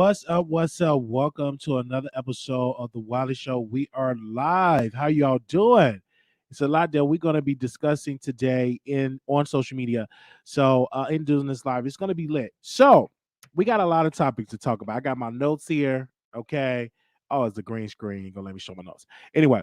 What's up? What's up? Welcome to another episode of the Wiley Show. We are live. How y'all doing? It's a lot that we're going to be discussing today in on social media. So, in doing this live, it's going to be lit. So, we got a lot of topics to talk about. I got my notes here. Okay. Oh, it's the green screen. You're gonna let me show my notes. Anyway,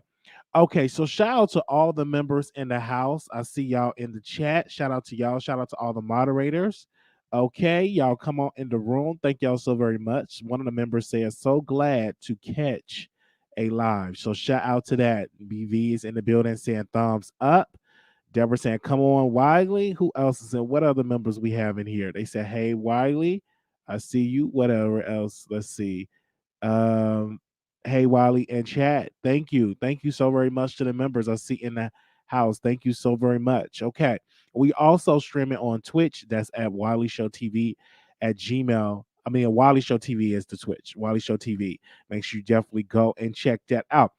okay. So, shout out to all the members in the house. I see y'all in the chat. Shout out to y'all. Shout out to all the moderators. Okay, y'all come on in the room. Thank y'all so very much. One of the members says, so glad to catch a live. So shout out to that. BV is in the building saying thumbs up. Deborah saying, come on, Wiley. Who else is in? What other members we have in here? They said, hey, Wiley, I see you. Whatever else. Let's see. Um, hey, Wiley in chat. Thank you. Thank you so very much to the members I see in the house. Thank you so very much. Okay. We also stream it on Twitch. That's at Wiley Show TV at Gmail. I mean, Wiley Show TV is the Twitch. Wiley Show TV. Make sure you definitely go and check that out.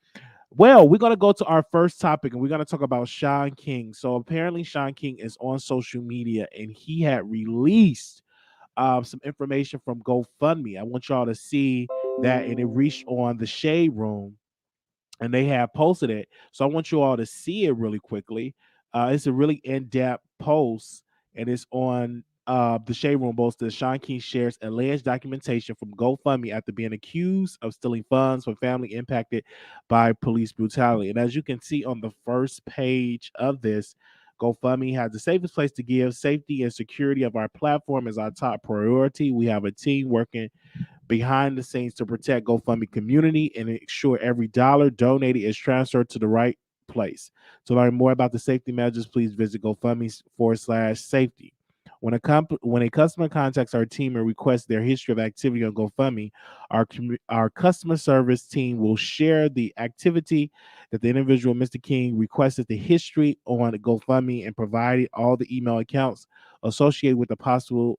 Well, we're gonna go to our first topic, and we're gonna talk about Shaun King. So apparently, Shaun King is on social media, and he had released some information from GoFundMe. I want y'all to see that, and it reached on the Shade Room, and they have posted it. So I want you all to see it really quickly. It's a really in-depth post, and it's on the Shade Room post that Shaun King shares alleged documentation from GoFundMe after being accused of stealing funds from family impacted by police brutality. And as you can see on the first page of this, GoFundMe has the safest place to give. Safety and security of our platform is our top priority. We have a team working behind the scenes to protect GoFundMe community and ensure every dollar donated is transferred to the right place. To learn more about the safety measures, please visit GoFundMe/safety. When a customer contacts our team and requests their history of activity on GoFundMe, our customer service team will share the activity that the individual, Mr. King, requested the history on GoFundMe and provided all the email accounts associated with the possible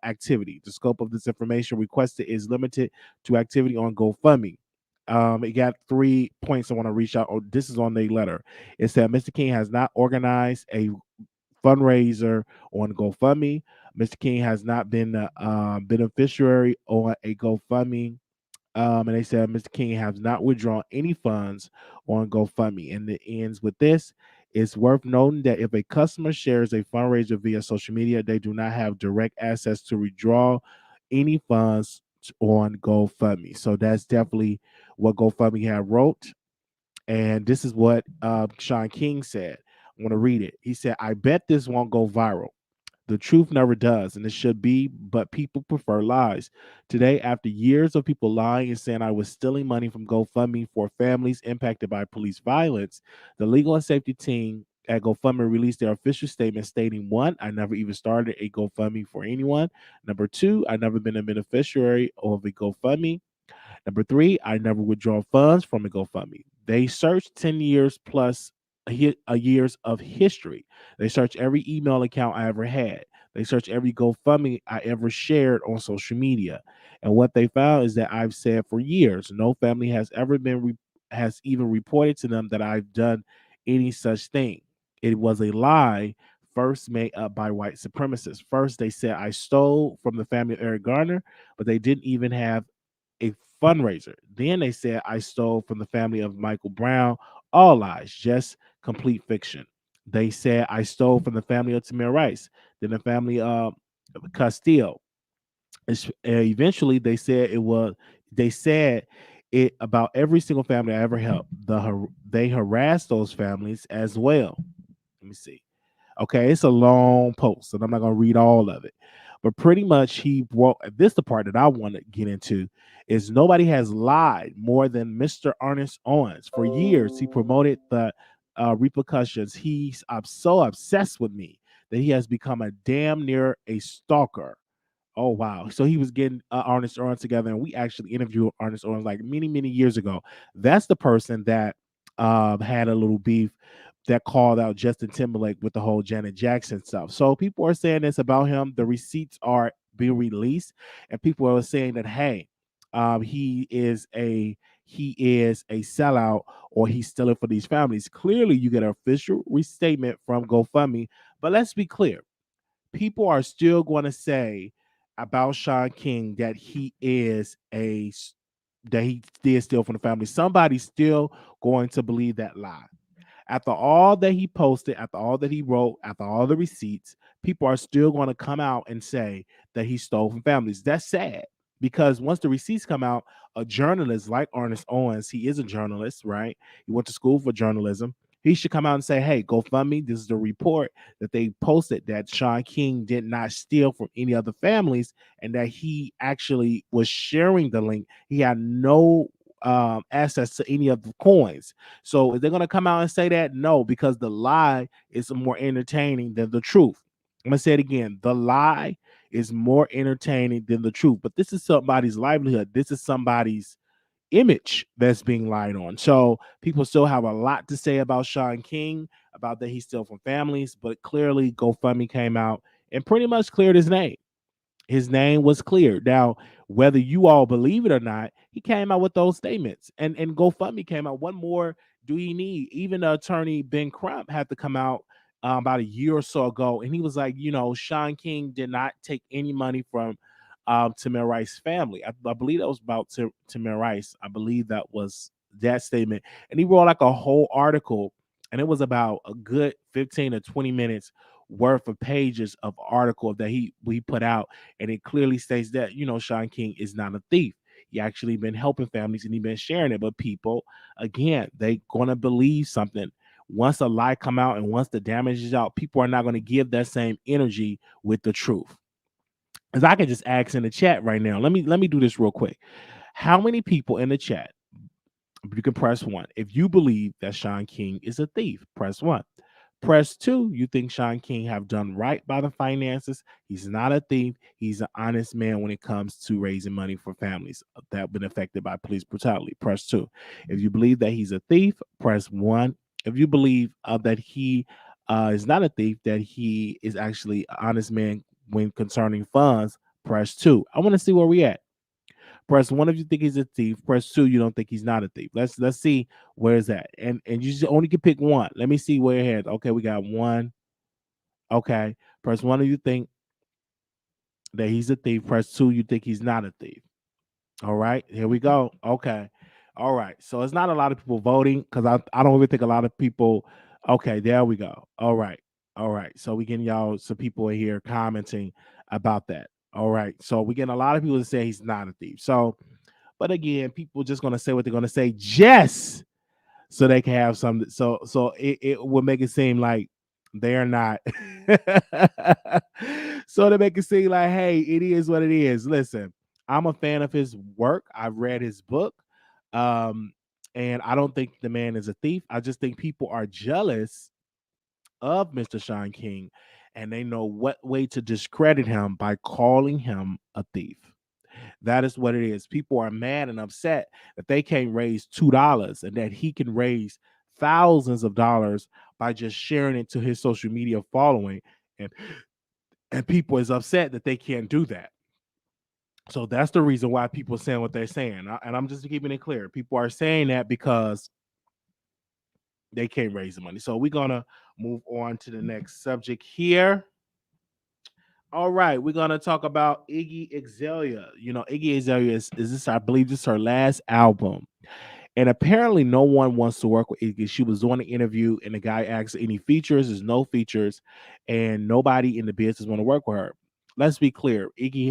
activity. The scope of this information requested is limited to activity on GoFundMe. It got 3 points I want to reach out. Oh, this is on the letter. It said Mr. King has not organized a fundraiser on GoFundMe. Mr. King has not been a beneficiary on a GoFundMe. And they said Mr. King has not withdrawn any funds on GoFundMe. And it ends with this. It's worth noting that if a customer shares a fundraiser via social media, they do not have direct access to withdraw any funds on GoFundMe. So that's definitely what GoFundMe had wrote. And this is what Shaun King said. I want to read it. He said, I bet this won't go viral. The truth never does, and it should be, but people prefer lies. Today, after years of people lying and saying I was stealing money from GoFundMe for families impacted by police violence, the legal and safety team at GoFundMe released their official statement stating, one, I never even started a GoFundMe for anyone. Number two, I never been a beneficiary of a GoFundMe. Number three, I never withdraw funds from a GoFundMe. They searched 10 years plus years of history. They searched every email account I ever had. They searched every GoFundMe I ever shared on social media. And what they found is that I've said for years, no family has ever has even reported to them that I've done any such thing. It was a lie first made up by white supremacists. First, they said I stole from the family of Eric Garner, but they didn't even have a fundraiser. Then they said I stole from the family of Michael Brown. All lies, just complete fiction. They said I stole from the family of Tamir Rice, then the family of Castile. Eventually, they said it was. They said it about every single family I ever helped. They harassed those families as well. Let me see. Okay, it's a long post, and I'm not gonna read all of it. But pretty much he brought this the part that I want to get into is nobody has lied more than Mr. Ernest Owens. For years, he promoted the repercussions. He's so obsessed with me that he has become a damn near a stalker. Oh wow! So he was getting Ernest Owens together, and we actually interviewed Ernest Owens like many years ago. That's the person that had a little beef that called out Justin Timberlake with the whole Janet Jackson stuff. So people are saying this about him. The receipts are being released, and people are saying that hey, he is a sellout or he's stealing for these families. Clearly, you get an official restatement from GoFundMe, but let's be clear: people are still going to say about Shaun King that that he did steal from the family. Somebody's still going to believe that lie. After all that he posted, after all that he wrote, after all the receipts, people are still going to come out and say that he stole from families. That's sad because once the receipts come out, a journalist like Ernest Owens, he is a journalist, right? He went to school for journalism. He should come out and say, hey, GoFundMe, this is the report that they posted that Shaun King did not steal from any other families and that he actually was sharing the link. He had no access to any of the coins. So is they going to come out and say that? No, because the lie is more entertaining than the truth. I'm going to say it again. The lie is more entertaining than the truth. But this is somebody's livelihood. This is somebody's image that's being lied on. So people still have a lot to say about Shaun King, about that he's still from families, but clearly GoFundMe came out and pretty much cleared his name. His name was cleared. Now, whether you all believe it or not, he came out with those statements. And GoFundMe came out. What more do you need? Even the attorney Ben Crump had to come out about a year or so ago, and he was like, Shaun King did not take any money from Tamir Rice's family. I believe that was about Tamir Rice. I believe that was that statement. And he wrote like a whole article, and it was about a good 15 to 20 minutes worth of pages of article that we put out, and it clearly states that Shaun King is not a thief. He actually been helping families and he been sharing it. But people, again, they gonna believe something. Once a lie come out and once the damage is out, people are not going to give that same energy with the truth. As I can just ask in the chat right now. Let me do this real quick. How many people in the chat? You can press 1. If you believe that Shaun King is a thief, press 1. Press 2, you think Shaun King have done right by the finances. He's not a thief. He's an honest man when it comes to raising money for families that have been affected by police brutality. Press 2. If you believe that he's a thief, press 1. If you believe that he is not a thief, that he is actually an honest man when concerning funds, press 2. I want to see where we at. Press 1 if you think he's a thief. Press 2 you don't think he's not a thief. Let's see where is that. And you just only can pick one. Let me see where it has. Okay, we got 1. Okay. Press 1 if you think that he's a thief. Press 2 you think he's not a thief. All right, here we go. Okay. All right. So it's not a lot of people voting because I don't even think a lot of people. Okay, there we go. All right. All right. So we getting y'all some people in here commenting about that. All right. So we getting a lot of people to say he's not a thief. So but again, people just gonna say what they're gonna say just so they can have something. So it will make it seem like they're not. So to make it seem like, hey, it is what it is. Listen, I'm a fan of his work. I've read his book. Um, and I don't think the man is a thief. I just think people are jealous of Mr. Shaun King, and they know what way to discredit him by calling him a thief. That is what it is. People are mad and upset that they can't raise $2 and that he can raise thousands of dollars by just sharing it to his social media following. And and people is upset that they can't do that. So that's the reason why people are saying what they're saying. And I'm just keeping it clear. People are saying that because they can't raise the money. So we're gonna move on to the next subject here. All right, we're gonna talk about Iggy Azalea. Iggy Azalea is this, I believe this is her last album. And apparently no one wants to work with Iggy. She was doing an interview and the guy asked any features. There's no features, and nobody in the business want to work with her. Let's be clear. Iggy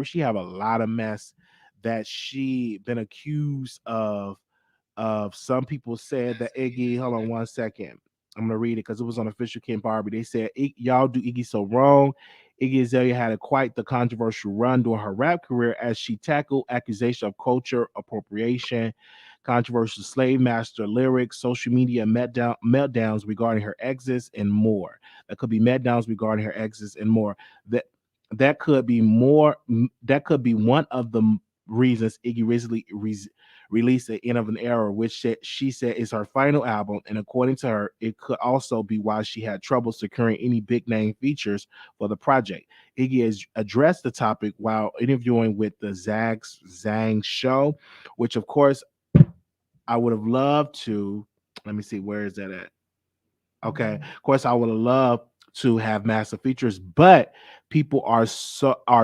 she have a lot of mess that she been accused of. Some people said that Iggy, hold on 1 second. I'm gonna read it because it was on official Ken Barbie. They said y'all do Iggy so wrong. Iggy Azalea had quite the controversial run during her rap career as she tackled accusation of culture appropriation, controversial slave master lyrics, social media meltdowns regarding her exes, and more. That could be meltdowns regarding her exes and more. That that could be more. That could be one of the reasons Iggy recently released the End of an Era, which she said is her final album. And according to her, it could also be why she had trouble securing any big name features for the project. Iggy has addressed the topic while interviewing with the Zang show, which of course I would have loved to. Let me see, where is that at? Okay. Of course, I would have loved to have massive features, but people are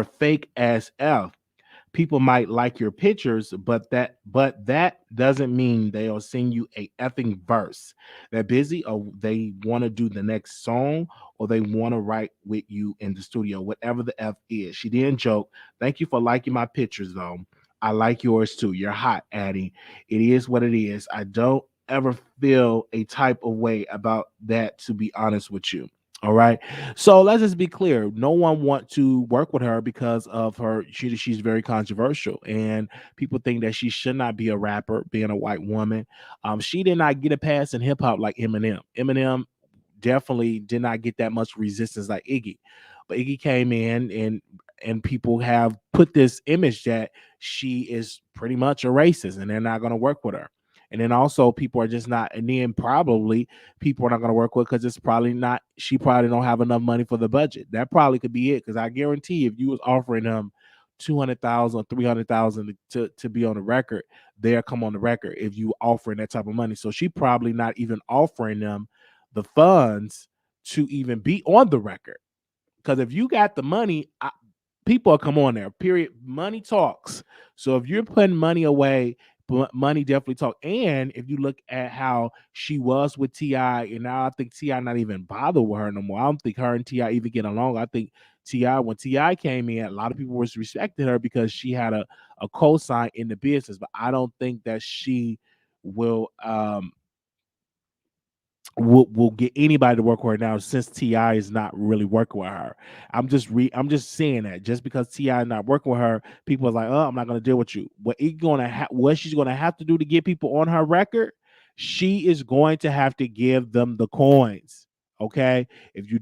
fake as f. People might like your pictures, but that doesn't mean they'll send you a effing verse. They're busy, or they want to do the next song, or they want to write with you in the studio, whatever the f is. She didn't joke. Thank you for liking my pictures, though. I like yours too. You're hot, Addie. It is what it is. I don't ever feel a type of way about that, to be honest with you. All right. So let's just be clear. No one want to work with her because of her. She's very controversial, and people think that she should not be a rapper, being a white woman. She did not get a pass in hip hop like Eminem. Eminem definitely did not get that much resistance like Iggy. But Iggy came in, and people have put this image that she is pretty much a racist and they're not going to work with her. And then also people are just not, and then probably people are not going to work with because it's probably not, she probably don't have enough money for the budget. That probably could be it. Because I guarantee if you was offering them 200,000 or 300,000 to be on the record, they'll come on the record if you offering that type of money. So she probably not even offering them the funds to even be on the record. Because if you got the money, people will come on there. Period. Money talks. So if you're putting money away, money definitely talk. And if you look at how she was with Ti, and now I think Ti not even bother with her no more. I don't think her and Ti even get along. I think Ti, when Ti came in, a lot of people was respecting her because she had a cosign in the business. But I don't think that she will will get anybody to work with her now, since Ti is not really working with her. I'm just saying that just because Ti is not working with her, people are like, oh, I'm not gonna deal with you. What she's gonna have to do to get people on her record, she is going to have to give them the coins. Okay. If you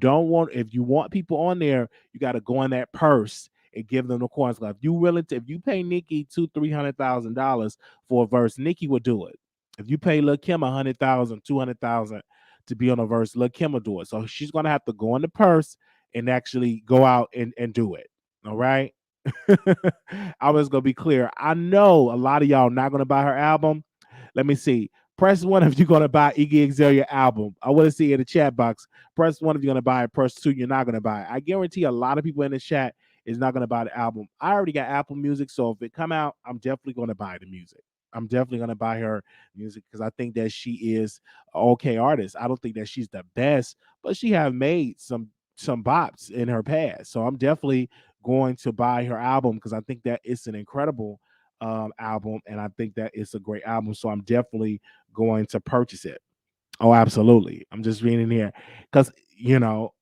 want people on there, you got to go in that purse and give them the coins. Like, if you pay Nikki $200,000-$300,000 for a verse, Nikki would do it. If you pay Lil Kim 100,000, 200,000 to be on a verse, Lil Kim will do it. So she's gonna have to go in the purse and actually go out and do it. All right. I was gonna be clear. I know a lot of y'all not gonna buy her album. Let me see. Press one if you're gonna buy Iggy Azalea album. I want to see in the chat box. Press one if you're gonna buy it. Press two you're not gonna buy it. I guarantee a lot of people in the chat is not gonna buy the album. I already got Apple Music, so if it come out, I'm definitely gonna buy the music. I'm definitely gonna buy her music because I think that she is an okay artist. I don't think that she's the best, but she have made some bops in her past. So I'm definitely going to buy her album because I think that it's an incredible album, and I think that it's a great album. So I'm definitely going to purchase it. Oh, absolutely. I'm just reading here because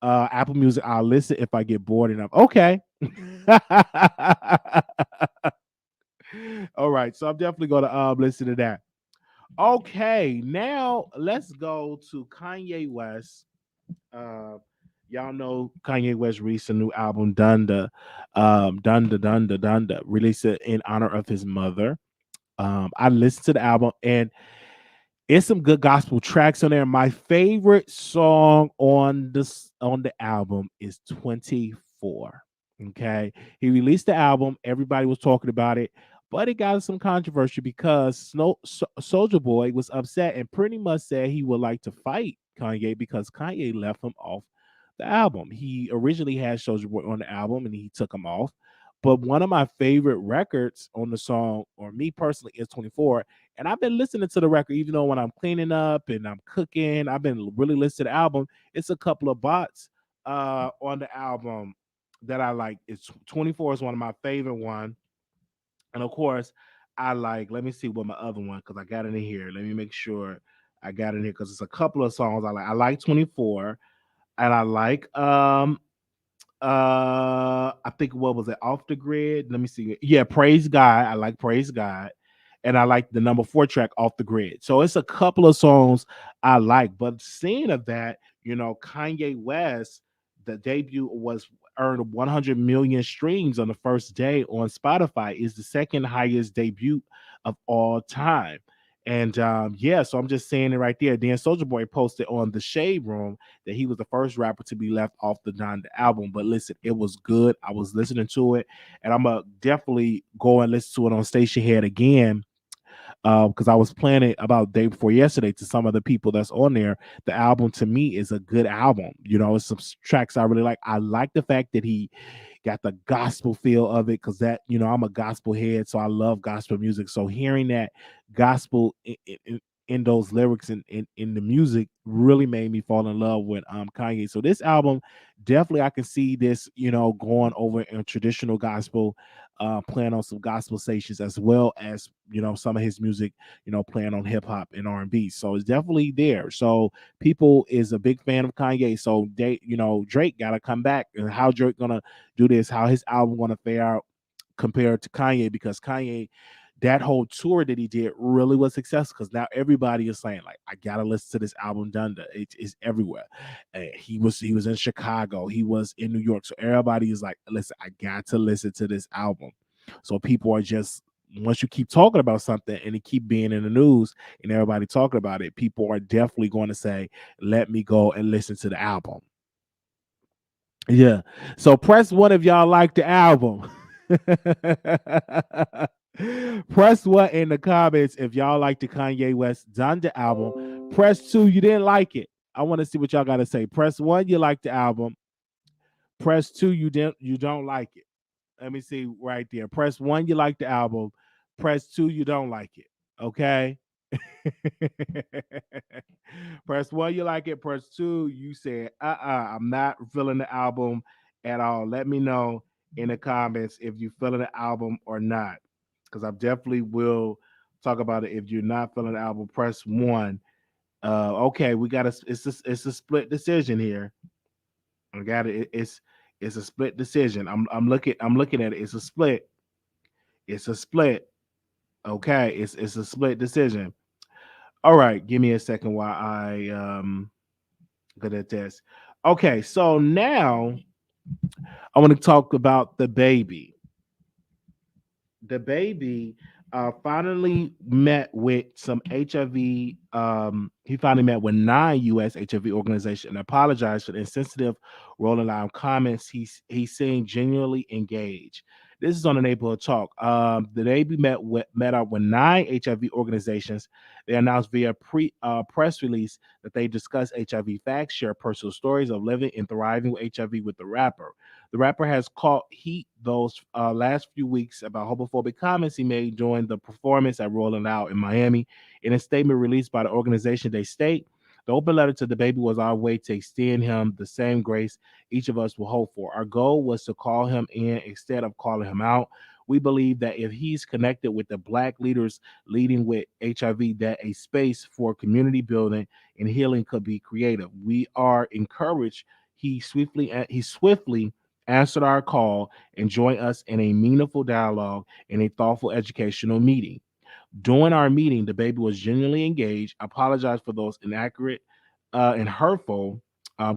Apple Music. I'll listen if I get bored enough. Okay. All right. So I'm definitely going to listen to that. Okay, now let's go to Kanye West. Uh, y'all know Kanye West released a new album, Donda, Donda, released it in honor of his mother. I listened to the album, and it's some good gospel tracks on there. My favorite song on the album is 24. Okay. He released the album, everybody was talking about it, but it got some controversy because Soldier Boy was upset and pretty much said he would like to fight Kanye because Kanye left him off the album. He originally had Soldier Boy on the album and he took him off. But one of my favorite records on the song, or me personally, is 24. And I've been listening to the record, even though when I'm cleaning up and I'm cooking, I've been really listening to the album. It's a couple of bots on the album that I like. It's 24 is one of my favorite one. And of course, I like, let me see what my other one, because I got it in here. Let me make sure I got it in here because it's a couple of songs I like. I like 24, and I like I think, what was it, Off the Grid? Let me see. Yeah, Praise God. I like Praise God. And I like the number 4 track, Off the Grid. So it's a couple of songs I like. But seeing of that, Kanye West, the debut was earned 100 million streams on the first day on Spotify, is the second highest debut of all time. And yeah, so I'm just saying it right there. Then Soldier Boy posted on the Shade Room that he was the first rapper to be left off the Donda album. But listen, it was good. I was listening to it, and I'm gonna definitely go and listen to it on Station Head again because I was playing it about day before yesterday to some of the people that's on there. The album to me is a good album. It's some tracks I really like. I like the fact that he got the gospel feel of it because that I'm a gospel head, so I love gospel music. So hearing that gospel in those lyrics and in the music really made me fall in love with Kanye. So this album, definitely I can see this going over in traditional gospel, playing on some gospel stations, as well as some of his music playing on hip hop and R&B. So it's definitely there. So people is a big fan of Kanye. So Drake got to come back, and how Drake gonna do this, how his album gonna fare out compared to Kanye, because Kanye, that whole tour that he did really was successful, because now everybody is saying like, I gotta listen to this album Donda. It's everywhere. He was in Chicago, he was in New York, so everybody is like, listen, I got to listen to this album. So people are just, once you keep talking about something and it keep being in the news and everybody talking about it, people are definitely going to say, let me go and listen to the album. Yeah. So press one if y'all like the album. Press one in the comments if y'all like the Kanye West Donda album. Press two, you didn't like it. I want to see what y'all got to say. Press one, you like the album. Press two, you don't like it. Let me see right there. Press one, you like the album. Press two, you don't like it. Okay. Press one, you like it. Press two, you said, I'm not feeling the album at all. Let me know in the comments if you feeling the album or not. Because I definitely will talk about it. If you're not feeling the album, press one. Okay, we got it's a split decision here. I got it. It's a split decision. I'm looking at it. It's a split. It's a split. Okay, it's a split decision. All right, give me a second while I good at this. Okay, so now I want to talk about the baby. The baby finally met with some HIV. He finally met with 9 U.S. HIV organizations and apologized for the insensitive rolling out comments. He seemed genuinely engaged. This is on the neighborhood talk. The baby met up with 9 HIV organizations. They announced via press release that they discussed HIV facts, share personal stories of living and thriving with HIV with the rapper. The rapper has caught heat those last few weeks about homophobic comments he made during the performance at Rolling Out in Miami. In a statement released by the organization, they state, the open letter to the baby was our way to extend him the same grace each of us will hope for. Our goal was to call him in instead of calling him out. We believe that if he's connected with the Black leaders leading with HIV, that a space for community building and healing could be created. We are encouraged. He swiftly answered our call and joined us in a meaningful dialogue and a thoughtful educational meeting. During our meeting, the baby was genuinely engaged, apologized for those inaccurate and hurtful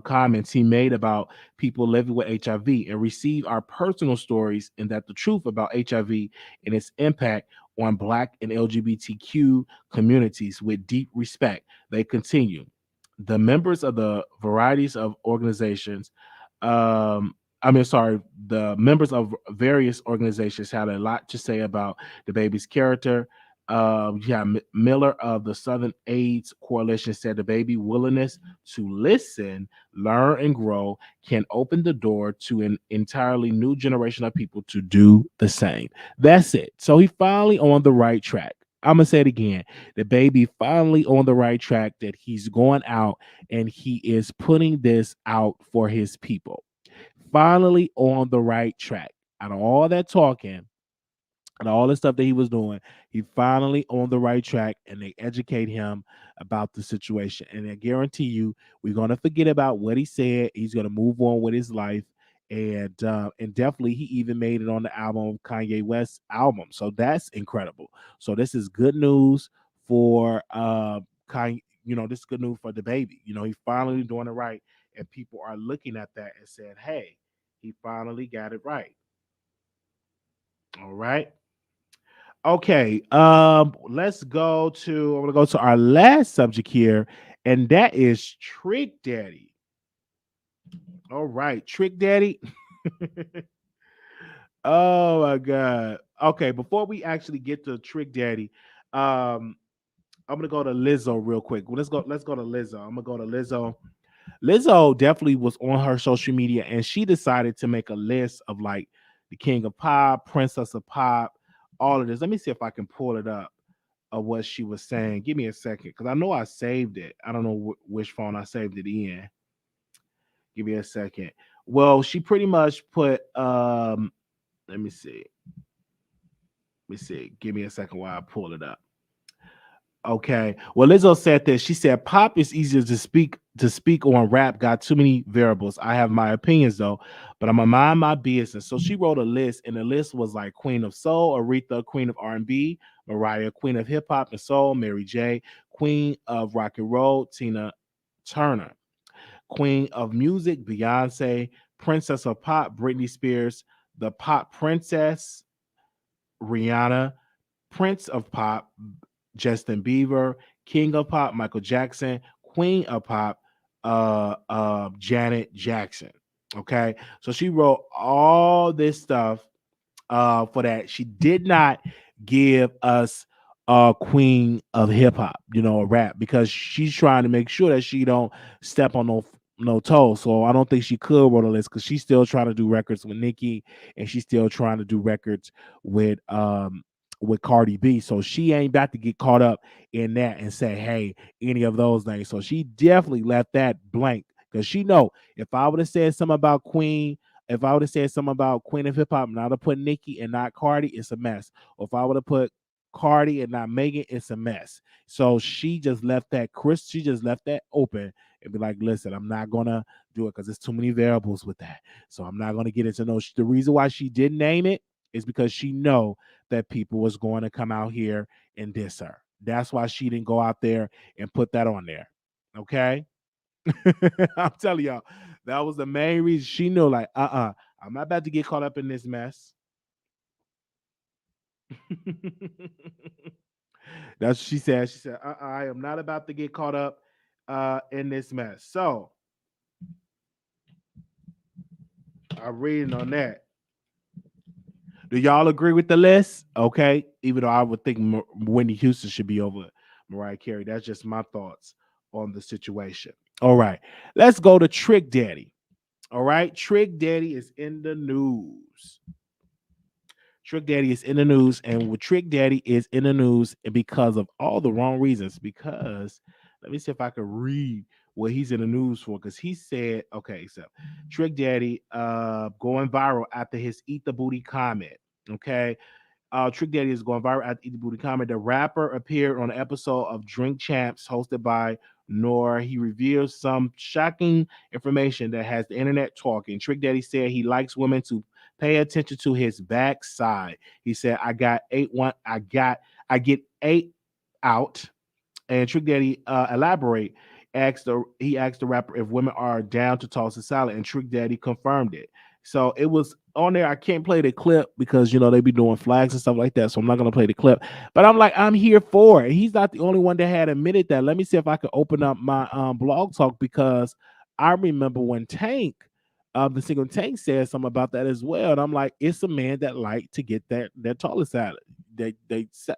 comments he made about people living with HIV, and received our personal stories and that the truth about HIV and its impact on Black and LGBTQ communities with deep respect. They continue. The members of the varieties of organizations, the members of various organizations had a lot to say about the baby's character. Miller of the Southern AIDS Coalition said the baby willingness to listen, learn, and grow can open the door to an entirely new generation of people to do the same. That's it. So he finally on the right track. I'm gonna say it again. The baby finally on the right track, that he's going out and he is putting this out for his people. Finally on the right track. Out of all that talking and all the stuff that he was doing, he finally on the right track, and they educate him about the situation. And I guarantee you, we're gonna forget about what he said. He's gonna move on with his life, and definitely he even made it on the album, Kanye West album. So that's incredible. So this is good news for Kanye. This is good news for the baby. He finally doing it right, and people are looking at that and said, "Hey, he finally got it right." All right. Okay, let's go to. I'm gonna go to our last subject here, and that is Trick Daddy. All right, Trick Daddy. Oh my God. Okay, before we actually get to Trick Daddy, Um, I'm gonna go to Lizzo real quick. Well, let's go to Lizzo. I'm gonna go to Lizzo. Lizzo definitely was on her social media and she decided to make a list of like the King of Pop, Princess of Pop, all of this. Let me see if I can pull it up of what she was saying. Give me a second because I know I saved it. I don't know which phone I saved it in. Give me a second. Well, she pretty much put let me see. Let me see. Give me a second while I pull it up. Okay. Well, Lizzo said this. She said, "Pop is easier to speak on. Rap got too many variables. I have my opinions though, but I'm gonna mind my business." So she wrote a list, and the list was like Queen of Soul, Aretha, Queen of R&B, Mariah, Queen of Hip Hop and Soul, Mary J, Queen of Rock and Roll, Tina Turner, Queen of Music, Beyonce, Princess of Pop, Britney Spears, the Pop Princess, Rihanna, Prince of Pop, Justin Bieber, King of Pop, Michael Jackson, Queen of Pop, Janet Jackson. Okay, so she wrote all this stuff for that. She did not give us a queen of hip hop, rap, because she's trying to make sure that she don't step on no toes. So I don't think she could wrote a list because she's still trying to do records with Nicki and she's still trying to do records with Cardi B. So she ain't about to get caught up in that and say, hey, any of those things. So she definitely left that blank because she know if I would have said something about Queen, if I would have said something about Queen of Hip Hop and I would have put Nicki and not Cardi, it's a mess. Or if I would have put Cardi and not Megan, it's a mess. So she just left that she just left that open and be like, listen, I'm not gonna do it because there's too many variables with that. So I'm not gonna get into no. The reason why she didn't name it is because she know that people was going to come out here and diss her. That's why she didn't go out there and put that on there. Okay. I'm telling y'all, that was the main reason she knew, like, I'm not about to get caught up in this mess. That's what she said. She said, I am not about to get caught up in this mess. So I'm reading on that. Do y'all agree with the list? Okay. Even though I would think Whitney Houston should be over Mariah Carey. That's just my thoughts on the situation. All right. Let's go to Trick Daddy. All right. Trick Daddy is in the news. Trick Daddy is in the news, and with Trick Daddy is in the news because of all the wrong reasons. Because let me see if I can read what he's in the news for. Because he said, okay, so Trick Daddy going viral after his "Eat the Booty" comment. Okay, Trick Daddy is going viral at Eat the Booty comment. The rapper appeared on an episode of Drink Champs hosted by Nor. He reveals some shocking information that has the internet talking. Trick Daddy said he likes women to pay attention to his backside. He said, I get eight out. And Trick Daddy elaborate he asked the rapper if women are down to toss a salad, and Trick Daddy confirmed it. So it was on there. I can't play the clip because they be doing flags and stuff like that. So I'm not gonna play the clip. But I'm like, I'm here for it. He's not the only one that had admitted that. Let me see if I can open up my blog talk because I remember when the single Tank said something about that as well. And I'm like, it's a man that like to get that taller salad,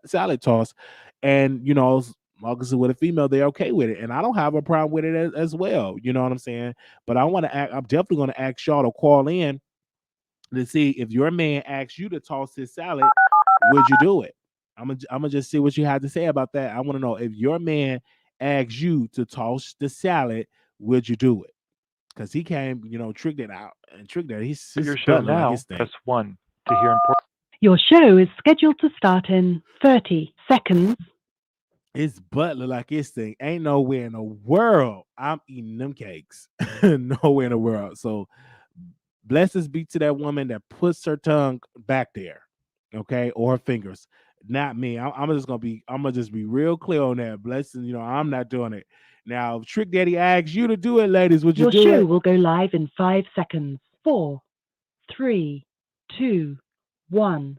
salad toss, and long as it's with a female, they're okay with it, and I don't have a problem with it as well. You know what I'm saying? But I'm definitely going to ask y'all to call in to see if your man asks you to toss his salad, would you do it? I'm gonna just see what you have to say about that. I want to know if your man asks you to toss the salad, would you do it? Because he came, tricked it out and tricked that. His Your show butt look like now. his thing. Press 1 to hear important. Your show is scheduled to start in 30 seconds. His butt look like his thing. Ain't nowhere in the world I'm eating them cakes. Nowhere in the world. So blessings be to that woman that puts her tongue back there, okay, or her fingers. Not me. I'm gonna just be real clear on that. Blessings, I'm not doing it. Now, if Trick Daddy asks you to do it, ladies, would you Your do show it? will go live in 5 seconds. 4, 3, 2, 1.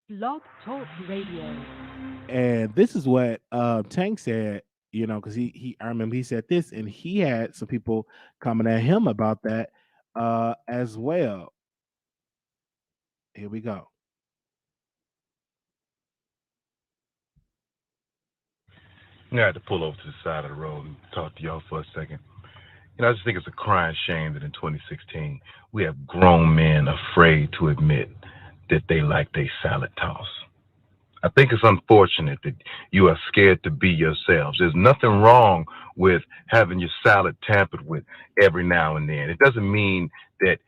Blog Talk Radio. And this is what Tank said, because I remember he said this, and he had some people coming at him about that as well. Here we go. I had to pull over to the side of the road and talk to y'all for a second. I just think it's a crying shame that in 2016 we have grown men afraid to admit that they like their salad toss. I think it's unfortunate that you are scared to be yourselves. There's nothing wrong with having your salad tampered with every now and then. It doesn't mean that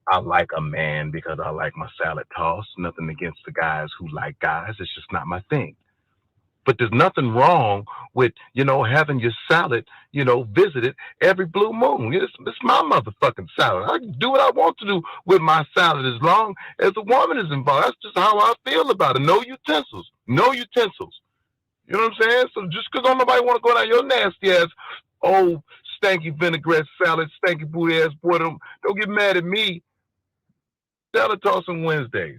I like a man because I like my salad toss. Nothing against the guys who like guys. It's just not my thing. But there's nothing wrong with, having your salad, visited every blue moon. It's my motherfucking salad. I can do what I want to do with my salad as long as the woman is involved. That's just how I feel about it. No utensils. No utensils. You know what I'm saying? So just because nobody want to go down your nasty ass old stanky vinaigrette salad, stanky booty ass boy, don't get mad at me. Salad tossing Wednesdays.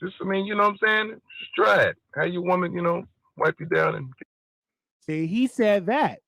Just, you know what I'm saying? Just try it. Have your woman, wipe you down and See, he said that.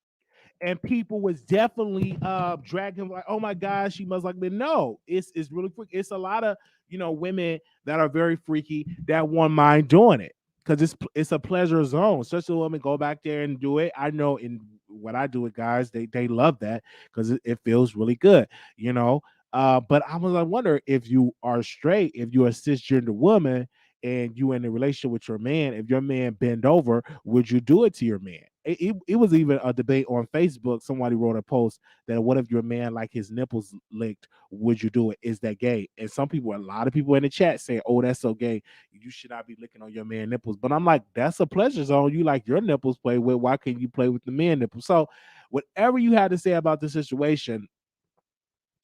And people was definitely dragging him like, oh my gosh, she must like me. No, it's really freaky. It's a lot of women that are very freaky that won't mind doing it because it's a pleasure zone. Such a woman go back there and do it. I know in when I do it, guys, they love that because it feels really good, you know. But I wonder if you are straight, if you're a cisgender woman and you in a relationship with your man, if your man bend over, would you do it to your man? It was even a debate on Facebook. Somebody wrote a post that what if your man like his nipples licked? Would you do it? Is that gay? And a lot of people in the chat saying, "Oh, that's so gay. You should not be licking on your man nipples." But I'm like, that's a pleasure zone. You like your nipples play with. Why can't you play with the man nipples? So, whatever you had to say about the situation,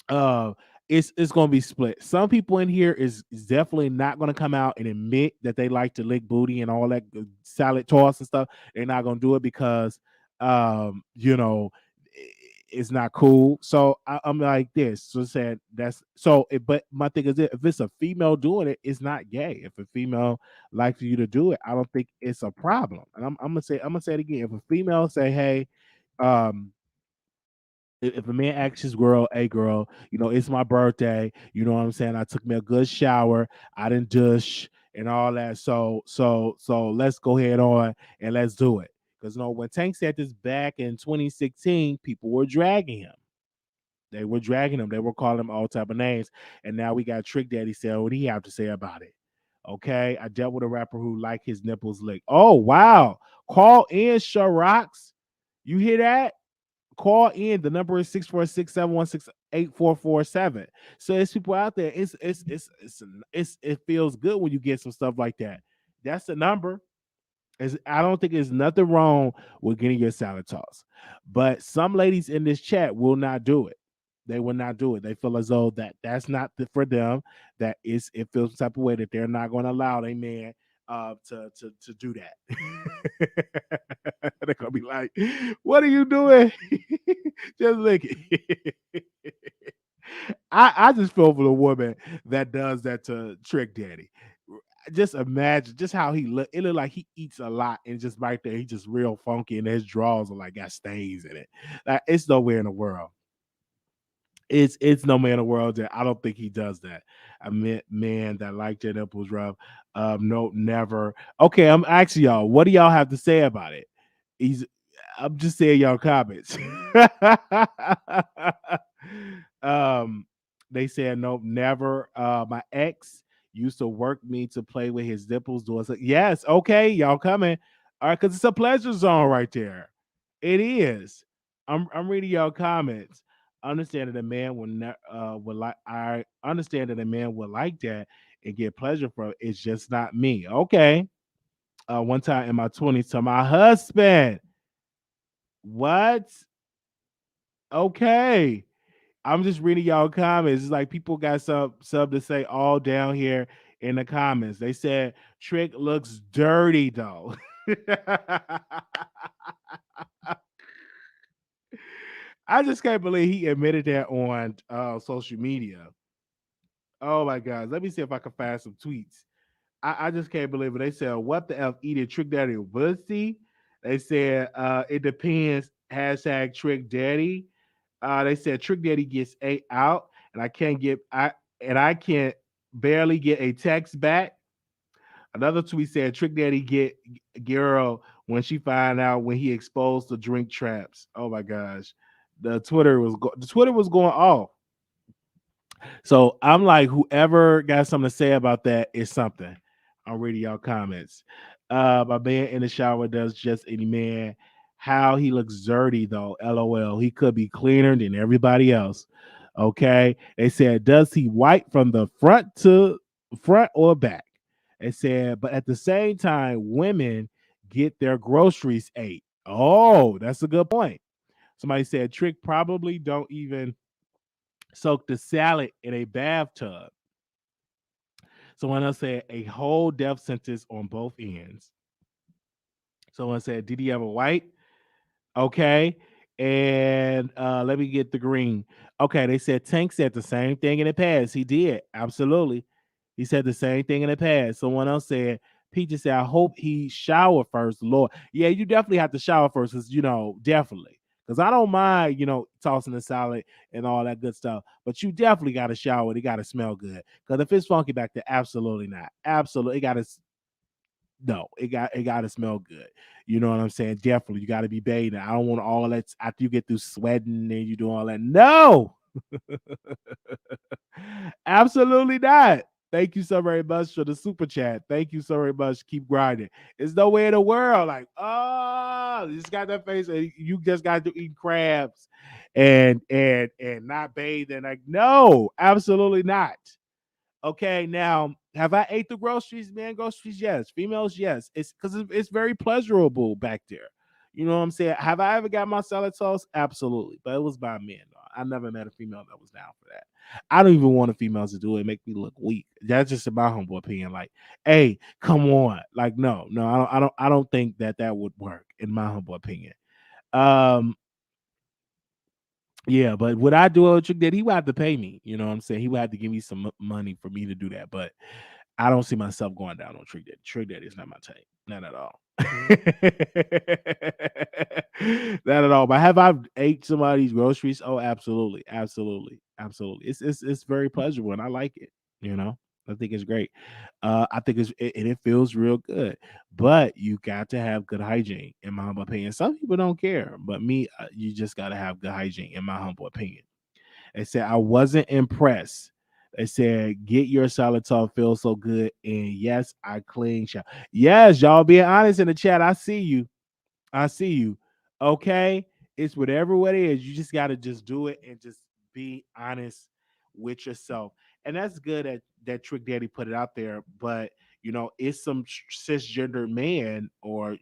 uh it's gonna be split. Some people in here is definitely not gonna come out and admit that they like to lick booty and all that salad toss and stuff. They're not gonna do it because it's not cool. So I'm like this. So said that's so. But my thing is, if it's a female doing it, it's not gay. If a female likes for you to do it, I don't think it's a problem. And I'm gonna say it again. If a female say, "Hey," um, if a man asks his girl, "Hey girl, it's my birthday. You know what I'm saying? I took me a good shower. I didn't dush and all that. So let's go ahead on and let's do it." Because when Tank said this back in 2016, people were dragging him. They were dragging him. They were calling him all type of names. And now we got Trick Daddy saying what he have to say about it. Okay. I dealt with a rapper who liked his nipples licked. Oh wow. Call in, Sharax. You hear that? Call in. The number is 646-716-8447. So there's people out there. It feels good when you get some stuff like that. That's the number. I don't think there's nothing wrong with getting your salad tossed. But some ladies in this chat will not do it. They will not do it. They feel as though that's not for them. It feels some type of way that they're not going to allow a man to do that. They're gonna be like, "What are you doing? Just lick it." I just feel for the woman that does that to Trick Daddy. Just imagine just how he look. It look like he eats a lot and just right there, he just real funky and his drawers are like got stains in it. Like it's nowhere in the world. It's no man in the world that I don't think he does that. I mean, man that like their nipples rub. No, never. Okay, I'm asking y'all, what do y'all have to say about it? He's I'm just saying y'all comments. um, they said no, never. My ex used to work me to play with his nipples. Doing so. Yes, okay, y'all coming. All right, because it's a pleasure zone right there. It is. I'm reading y'all comments. I understand that a man would like. I understand that a man would like that and get pleasure from it. It's just not me. Okay. One time in my 20s to my husband. What? Okay. I'm just reading y'all comments. It's like people got some to say all down here in the comments. They said Trick looks dirty though. I just can't believe he admitted that on social media. Oh my god. Let me see if I can find some tweets. I just can't believe it. They said, "What the f eating Trick Daddy pussy?" They said, "It depends." Hashtag Trick Daddy. They said Trick Daddy gets ate out, and I can't barely get a text back. Another tweet said Trick Daddy get girl when she find out when he exposed the drink traps. Oh my gosh, the Twitter was going off. So I'm like, whoever got something to say about that is something. I'm reading y'all comments. My man in the shower does just any man. How he looks dirty though. LOL. He could be cleaner than everybody else. Okay. They said, does he wipe from the front or back? They said, but at the same time, women get their groceries ate. Oh, that's a good point. Somebody said Trick probably don't even soak the salad in a bathtub. Someone else said a whole death sentence on both ends. Someone said, did he ever white? Okay. And let me get the green. Okay, they said Tank said the same thing in the past. He did. Absolutely. He said the same thing in the past. Someone else said, Peaches said, I hope he shower first, Lord. Yeah, you definitely have to shower first, because definitely. Because I don't mind, tossing the salad and all that good stuff. But you definitely got to shower. It got to smell good. Because if it's funky back there, absolutely not. Absolutely. It got to no, it got to smell good. You know what I'm saying? Definitely, you got to be bathing. I don't want all that after you get through sweating and you do all that. No, absolutely not. Thank you so very much for the super chat. Thank you so very much. Keep grinding. There's no way in the world. Like, oh, you just got that face, and you just got to eat crabs and not bathing. Like, no, absolutely not. Okay, now have I ate the groceries, man? Groceries, yes. Females, yes. It's because it's very pleasurable back there. You know what I'm saying? Have I ever got my salad sauce? Absolutely, but it was by men. Though. I never met a female that was down for that. I don't even want a female to do it. Make me look weak. That's just in my humble opinion. Like, hey, come on. Like, no, I don't think that would work in my humble opinion. Um, yeah, but would I do a trick that he would have to pay me? You know what I'm saying? He would have to give me some money for me to do that. But I don't see myself going down on Trick Daddy. Trick Daddy is not my type. Not at all. Not at all. But have I ate somebody's groceries? Oh, absolutely. Absolutely. Absolutely. It's very pleasurable and I like it, you know. I think it's great. I think it feels real good, but you got to have good hygiene, in my humble opinion. Some people don't care, but me, you just got to have good hygiene, in my humble opinion. They said I wasn't impressed. They said get your salad top feel so good, and yes, I clean shop. Yes, y'all being honest in the chat. I see you. I see you. Okay. It's whatever it is. You just got to just do it and just be honest with yourself. And that's good that Trick Daddy put it out there. But, it's some cisgender man or,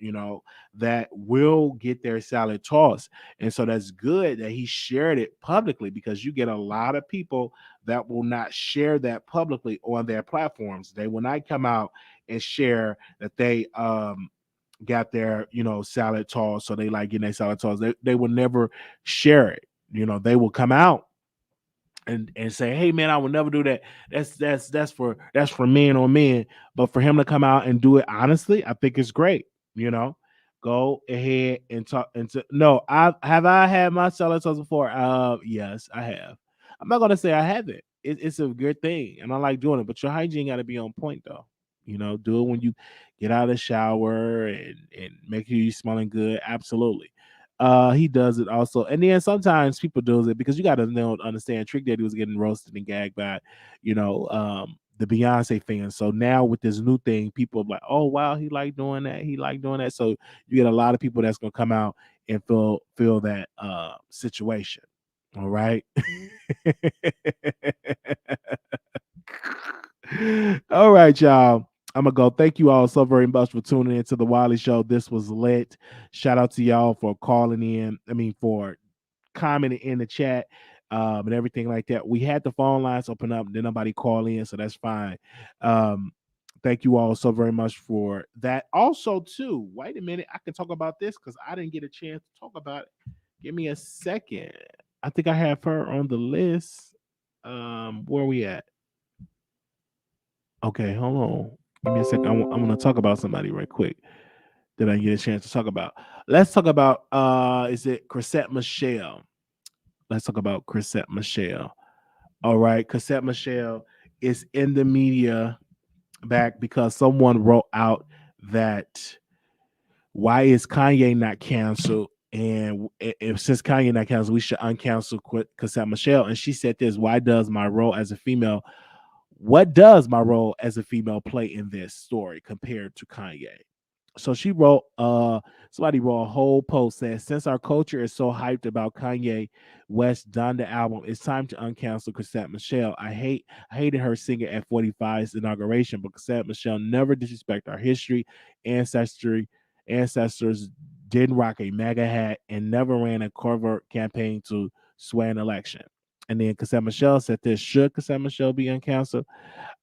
that will get their salad tossed. And so that's good that he shared it publicly because you get a lot of people that will not share that publicly on their platforms. They will not come out and share that they, got their salad toss, so they like getting their salad toss. They will never share it. They will come out and say, hey man, I will never do that. That's for men on men. But for him to come out and do it honestly, I think it's great. Go ahead and talk no, I had my salad toss before. Yes, I have. I'm not gonna say I haven't. It's a good thing and I like doing it, but your hygiene got to be on point though. Do it when you get out of the shower and make sure you smelling good. Absolutely. He does it also, and then sometimes people do it because you got to understand. Trick Daddy was getting roasted and gagged by, the Beyonce fans. So now with this new thing, people are like, oh wow, he like doing that. He like doing that. So you get a lot of people that's gonna come out and feel that situation. All right. All right, y'all. I'm gonna go. Thank you all so very much for tuning into the Wiley Show. This was lit. Shout out to y'all for calling in. For commenting in the chat, and everything like that. We had the phone lines open up, then nobody call in, so that's fine. Thank you all so very much for that. Also, too, wait a minute. I can talk about this because I didn't get a chance to talk about it. Give me a second. I think I have her on the list. Where are we at? Okay, hold on. Give me a second. I'm going to talk about somebody right quick that I get a chance to talk about. Let's talk about is it Chrisette Michele? Let's talk about Chrisette Michele. All right, Chrisette Michele is in the media back because someone wrote out that why is Kanye not canceled? And if since Kanye not canceled, we should uncancel Chrisette Michele. And she said this: why does my role as a female, what does my role as a female play in this story compared to Kanye? So she wrote, somebody wrote a whole post saying, since our culture is so hyped about Kanye West Donda album, it's time to uncancel Chrisette Michele. I hated her singing at 45's inauguration, but Chrisette Michele never disrespect our history, ancestry, ancestors, didn't rock a MAGA hat, and never ran a covert campaign to sway an election. And then Chrisette Michele said this: should Chrisette Michele be uncanceled?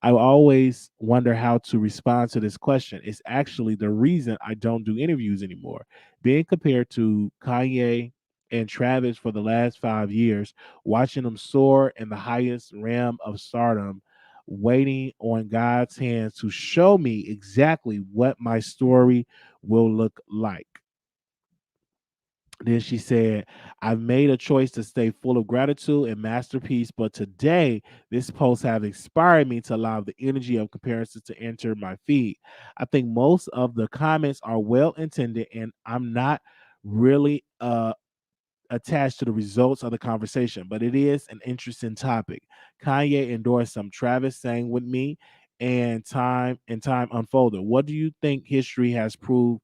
I always wonder how to respond to this question. It's actually the reason I don't do interviews anymore. Being compared to Kanye and Travis for the last 5 years, watching them soar in the highest realm of stardom, waiting on God's hands to show me exactly what my story will look like. Then she said, I've made a choice to stay full of gratitude and masterpiece, but today this post have inspired me to allow the energy of comparison to enter my feed. I think most of the comments are well intended, and I'm not really attached to the results of the conversation, but it is an interesting topic. Kanye endorsed some Travis sang with me, and time unfolded. What do you think history has proven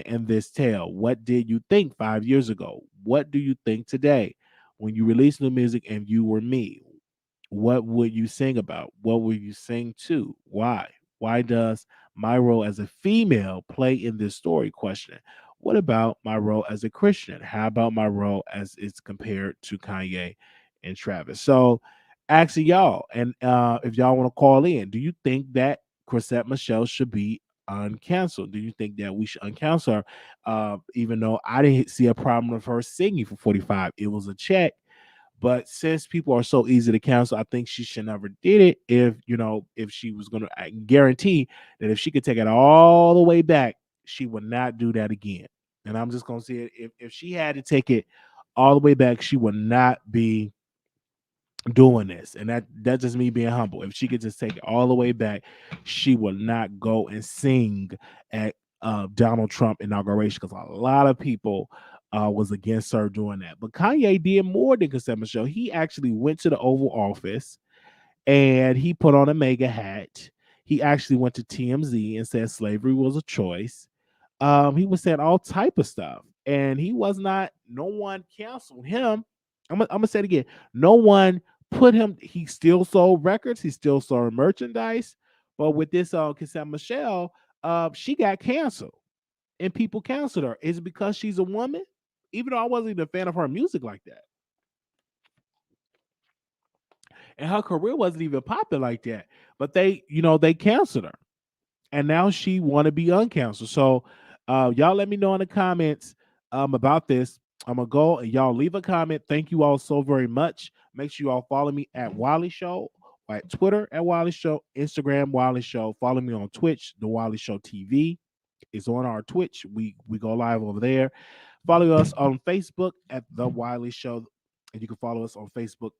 in this tale? What did you think 5 years ago? What do you think today? When you release new music and you were me, what would you sing about? What would you sing to? Why? Why does my role as a female play in this story? Question. What about my role as a Christian? How about my role as it's compared to Kanye and Travis? So, asking y'all, and if y'all want to call in, do you think that Chrisette Michele should be uncanceled? Do you think that we should uncancel her? Even though I didn't see a problem with her singing for 45, it was a check. But since people are so easy to cancel, I think she should never did it. If she was gonna, I can guarantee that if she could take it all the way back, she would not do that again. And I'm just gonna say it. If she had to take it all the way back, she would not be doing this. And that's just me being humble. If she could just take it all the way back, she would not go and sing at Donald Trump inauguration, because a lot of people was against her doing that. But Kanye did more than Chrisette Michele. He actually went to the Oval Office and he put on a mega hat. He actually went to TMZ and said slavery was a choice. He was saying all type of stuff, and he was not. No one canceled him. I'm gonna say it again. No one put him. He still sold records. He still sold merchandise. But with this Chrisette Michele, she got canceled, and people canceled her. Is it because she's a woman? Even though I wasn't even a fan of her music like that, and her career wasn't even popular like that. But they canceled her, and now she want to be uncanceled. So, y'all let me know in the comments about this. I'm gonna go and y'all leave a comment. Thank you all so very much. Make sure you all follow me at Wiley Show, at Twitter at Wiley Show, Instagram Wiley Show. Follow me on Twitch, the Wiley Show TV. It's on our Twitch. We go live over there. Follow us on Facebook at the Wiley Show, and you can follow us on Facebook,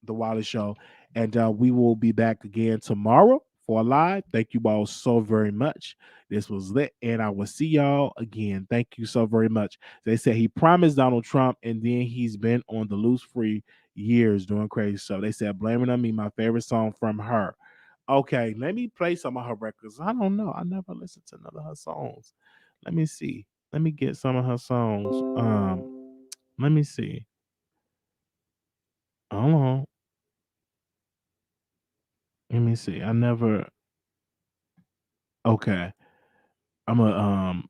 the Wiley Show. And we will be back again tomorrow for a live. Thank you all so very much. This was lit, and I will see y'all again. Thank you so very much. They said he promised Donald Trump, and then he's been on the loose for years doing crazy stuff. They said, Blame It On Me, my favorite song from her. Okay, let me play some of her records. I don't know. I never listened to none of her songs. Let me see. Let me get some of her songs. Let me see. Hold on. Let me see. I never. Okay, I'm gonna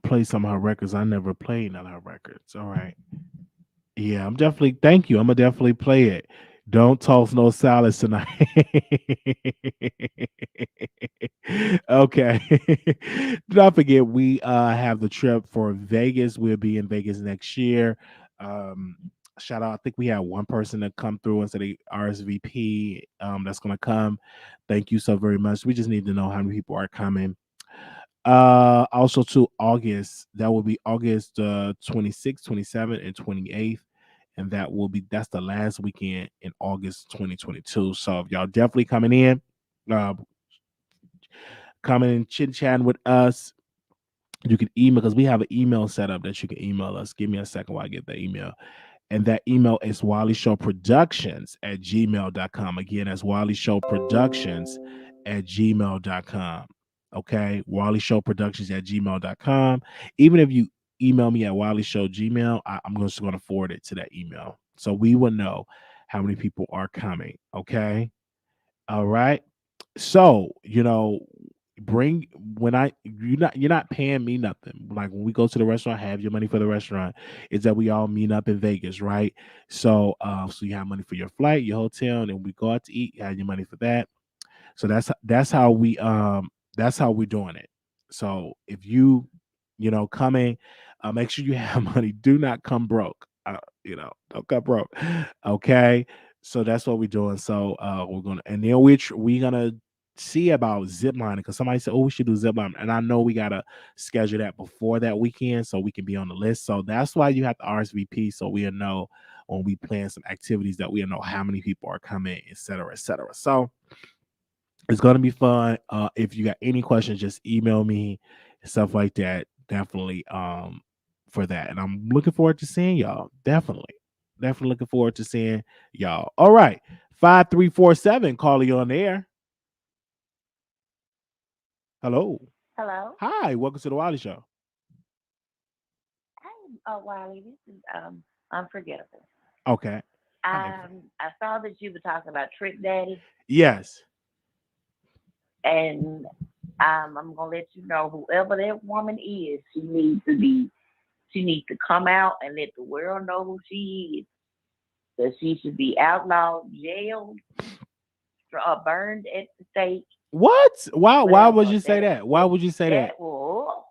play some of her records. I never played none of her records. All right. Yeah, I'm definitely. Thank you. I'm gonna definitely play it. Don't toss no salads tonight. Okay. Do not forget we have the trip for Vegas. We'll be in Vegas next year. Um, Shout out. I think we had one person that come through and said they RSVP. That's gonna come. Thank you so very much. We just need to know how many people are coming. Also to August, that will be August 26th, 27th, and 28th. And that's the last weekend in August 2022. So if y'all definitely coming in, coming and chit chatting with us, You can email because we have an email set up that you can email us. Give me a second while I get the email. And that email is WileyShowProductions@gmail.com. Again, that's WileyShowProductions@gmail.com. Okay. WileyShowProductions@gmail.com. Even if you email me at WileyShowGmail, I'm just going to forward it to that email. So we will know how many people are coming. Okay. All right. So, bring when you're not paying me nothing. Like when we go to the restaurant, have your money for the restaurant. Is that we all meet up in Vegas, right? So so you have money for your flight, your hotel, and then we go out to eat, you have your money for that. So that's how we're doing it. So if coming, make sure you have money. Do not come broke. Don't come broke. Okay. So that's what we're doing. So we're gonna and then we're gonna see about zip lining because somebody said, oh, we should do zip lining. And I know we gotta schedule that before that weekend so we can be on the list. So that's why you have to RSVP so we'll know when we plan some activities that we'll know how many people are coming, et cetera, et cetera. So it's gonna be fun. If you got any questions, just email me and stuff like that. Definitely for that. And I'm looking forward to seeing y'all. Definitely. Definitely looking forward to seeing y'all. All right. 5347 calling you on the air. Hello. Hello. Hi, welcome to the Wiley Show. Hi, Wiley. This is unforgettable. Okay. I saw that you were talking about Trick Daddy, Yes. and I'm gonna let you know whoever that woman is, she needs to come out and let the world know who she is. That she should be outlawed, jailed, burned at the stake. What? Why would Whatever. you say that? Why would you say that? Will.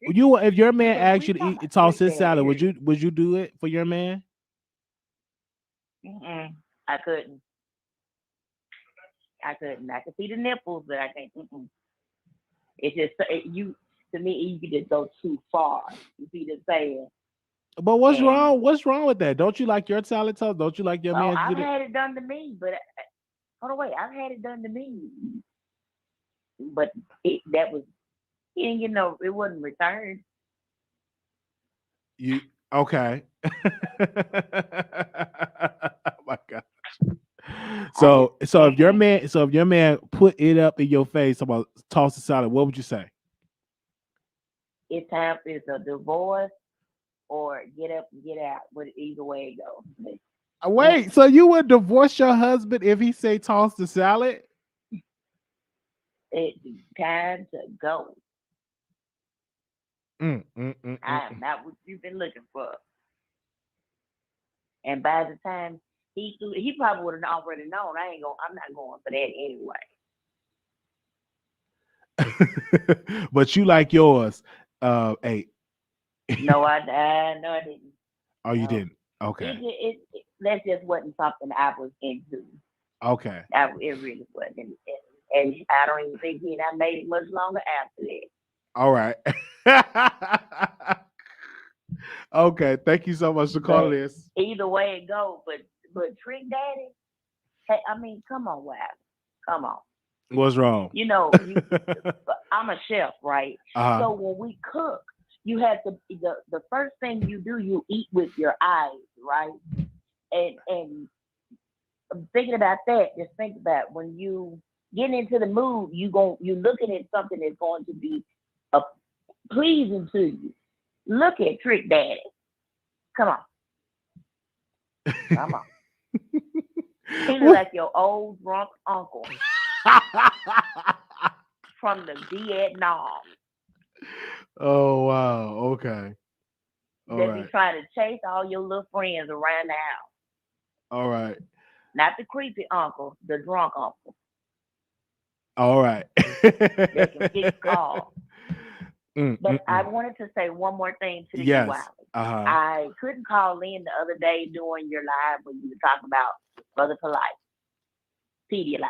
If your man Because asked we you to talking eat about toss Trick his salad, Daddy. would you do it for your man? I couldn't. I could see the nipples, but I can't. It's just to me. You just go too far. You see what I'm saying? But what's And wrong? What's wrong with that? Don't you like your salad toast? Don't you like your man to I've do that? had it done to me, but hold on, wait. I've had it done to me, but that was, it wasn't returned. You okay? Oh my god. So if your man put it up in your face about toss the salad, what would you say? It's time for a divorce or get up and get out. But either way it goes. Wait, so you would divorce your husband if he say toss the salad? It's time to go. I am not what you've been looking for. And by the time he probably would have already known. I'm not going for that anyway. But you like yours. Hey. No, I didn't. Oh, you didn't. Okay. That just wasn't something I was into. Okay. It really wasn't. And I don't even think I made it much longer after that. All right. Okay. Thank you so much for calling this. Either way it goes, but Trick Daddy, hey, I mean, come on, Wiley. Come on. What's wrong? I'm a chef, right? Uh-huh. So when we cook, you have to the first thing you do, you eat with your eyes, right? And thinking about that, just think about when you get into the mood, you're looking at something that's going to be pleasing to you. Look at Trick Daddy. Come on. Come on. He looks like your old drunk uncle from the Vietnam. Oh wow. Okay. That be trying to chase all your little friends around the house. All right. Not the creepy uncle, the drunk uncle. All right. They can fix calls. But I wanted to say one more thing to you, Wiley. I couldn't call in the other day during your live when you were talking about Brother Polite, Pedialyte.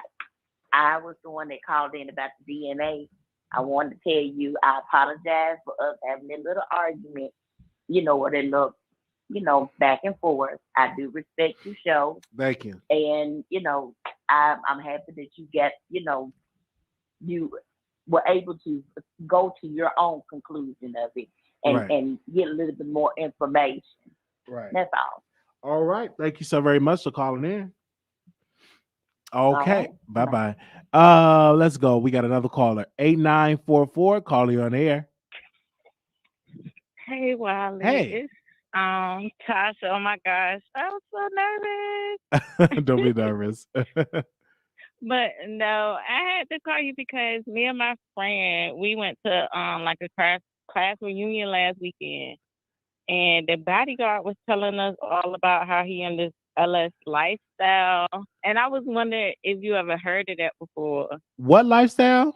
I was the one that called in about the DNA. I wanted to tell you I apologize for us having a little argument, or they look, back and forth. I do respect your show. Thank you. And, I'm happy that you get, you were able to go to your own conclusion of it and get a little bit more information. Right. That's all. All right. Thank you so very much for calling in. Okay. Right. Bye. Let's go. We got another caller. 8944. Calling on air. Hey, Wiley. Hey. It's Tasha. Oh my gosh. I was so nervous. Don't be nervous. But no, I had to call you because me and my friend, we went to like a class reunion last weekend, and the bodyguard was telling us all about how he in this LS lifestyle, and I was wondering if you ever heard of that before. What lifestyle?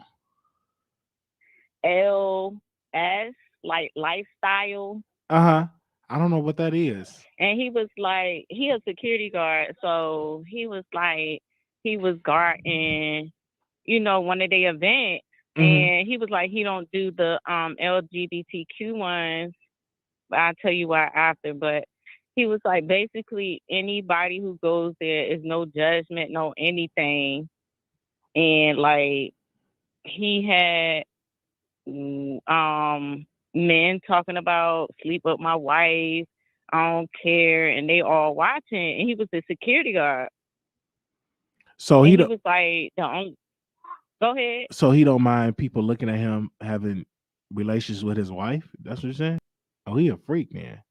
LS, like lifestyle. I don't know what that is. And he was like, he a security guard, so he was like, he was guarding, one of the events, and he was like, he don't do the LGBTQ ones. I'll tell you why after, but he was like, basically anybody who goes there is no judgment, no anything, and like he had men talking about sleep with my wife, I don't care, and they all watching, and he was the security guard. So he was like, go ahead. So he don't mind people looking at him having relations with his wife? That's what you're saying? Oh, he a freak, man.